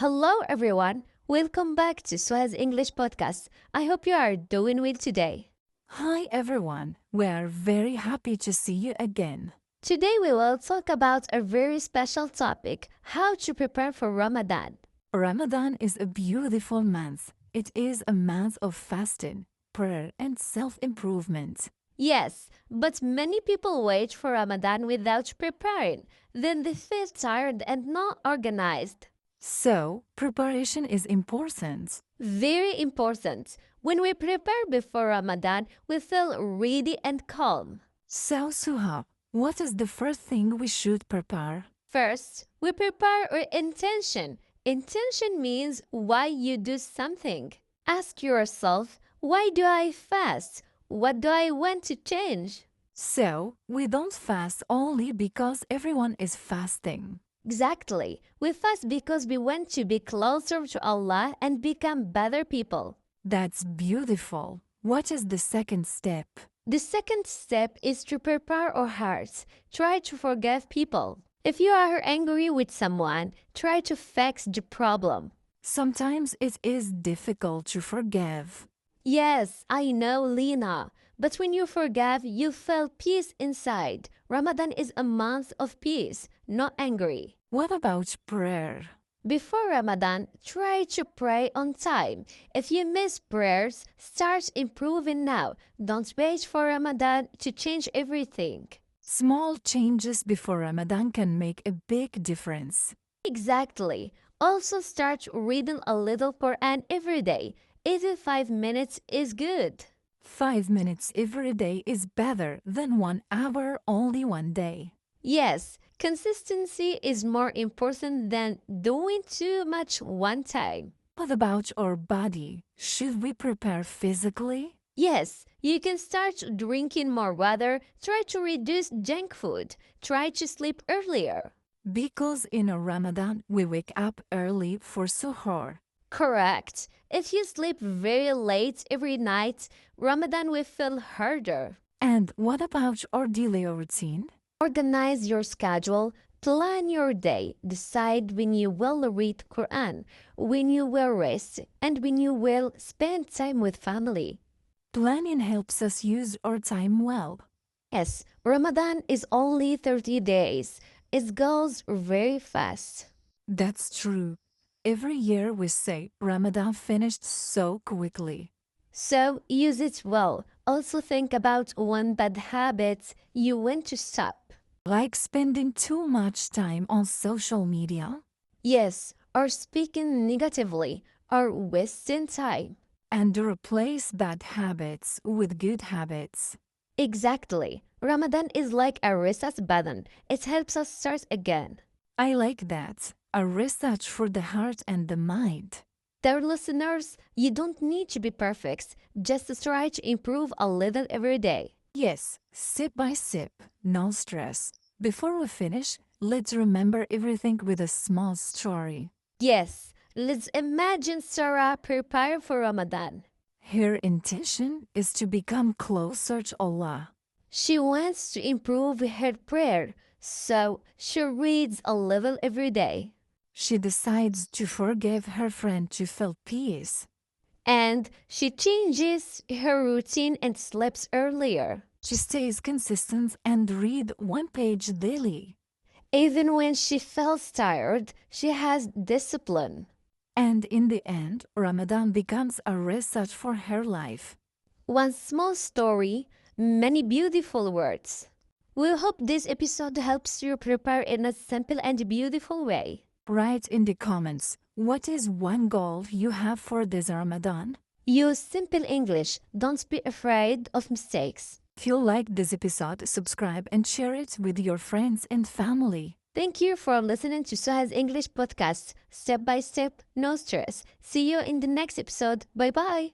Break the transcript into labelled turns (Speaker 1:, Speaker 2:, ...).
Speaker 1: Hello, everyone. Welcome back to Suha's English Podcast. I hope you are doing well today.
Speaker 2: Hi everyone, we are very happy to see you again.
Speaker 1: Today, we will talk about a very special topic, how to prepare for Ramadan.
Speaker 2: Ramadan is a beautiful month. It is a month of fasting, prayer, and self improvement.
Speaker 1: Yes, but many people wait for Ramadan without preparing. Then they feel tired and not organized.
Speaker 2: So, preparation is important.
Speaker 1: Very important. When we prepare before Ramadan, we feel ready and calm.
Speaker 2: So, Suha, what is the first thing we should prepare?
Speaker 1: First, we prepare our intention. Intention means why you do something. Ask yourself, why do I fast? What do I want to change?
Speaker 2: So, we don't fast only because everyone is fasting.
Speaker 1: Exactly. We fast because we want to be closer to Allah and become better people.
Speaker 2: That's beautiful. What is the second step?
Speaker 1: The second step is to prepare our hearts. Try to forgive people. If you are angry with someone, try to fix the problem.
Speaker 2: Sometimes it is difficult to forgive.
Speaker 1: Yes, I know, Lena. But when you forgive, you feel peace inside. Ramadan is a month of peace, not angry.
Speaker 2: What about prayer?
Speaker 1: Before Ramadan, try to pray on time. If you miss prayers, start improving now. Don't wait for Ramadan to change everything.
Speaker 2: Small changes before Ramadan can make a big difference.
Speaker 1: Exactly. Also start reading a little Quran every day. Even 5 minutes is good.
Speaker 2: 5 minutes every day is better than 1 hour only one day.
Speaker 1: Yes, consistency is more important than doing too much one time.
Speaker 2: What about our body? Should we prepare physically?
Speaker 1: Yes, you can start drinking more water, try to reduce junk food, try to sleep earlier.
Speaker 2: Because in a Ramadan we wake up early for suhoor.
Speaker 1: Correct. If you sleep very late every night, Ramadan will feel harder.
Speaker 2: And what about our daily routine?
Speaker 1: Organize your schedule, plan your day, decide when you will read Quran, when you will rest, and when you will spend time with family.
Speaker 2: Planning helps us use our time well.
Speaker 1: Yes, Ramadan is only 30 days. It goes very fast.
Speaker 2: That's true. Every year we say Ramadan finished so quickly.
Speaker 1: So use it well. Also think about one bad habit you want to stop.
Speaker 2: Like spending too much time on social media.
Speaker 1: Yes, or speaking negatively, or wasting time.
Speaker 2: And replace bad habits with good habits.
Speaker 1: Exactly. Ramadan is like a reset button. It helps us start again.
Speaker 2: I like that. A research for the heart and the mind.
Speaker 1: Dear listeners, you don't need to be perfect. Just try to improve a little every day.
Speaker 2: Yes, sip by sip, no stress. Before we finish, let's remember everything with a small story.
Speaker 1: Yes, let's imagine Sarah prepare for Ramadan.
Speaker 2: Her intention is to become closer to Allah.
Speaker 1: She wants to improve her prayer, so she reads a little every day.
Speaker 2: She decides to forgive her friend to feel peace.
Speaker 1: And she changes her routine and sleeps earlier.
Speaker 2: She stays consistent and read one page daily.
Speaker 1: Even when she feels tired, she has discipline.
Speaker 2: And in the end, Ramadan becomes a reset for her life.
Speaker 1: One small story, many beautiful words. We hope this episode helps you prepare in a simple and beautiful way.
Speaker 2: Write in the comments, what is one goal you have for this Ramadan?
Speaker 1: Use simple English. Don't be afraid of mistakes.
Speaker 2: If you liked this episode, subscribe and share it with your friends and family.
Speaker 1: Thank you for listening to Suha's English Podcast. Step by step, no stress. See you in the next episode. Bye bye.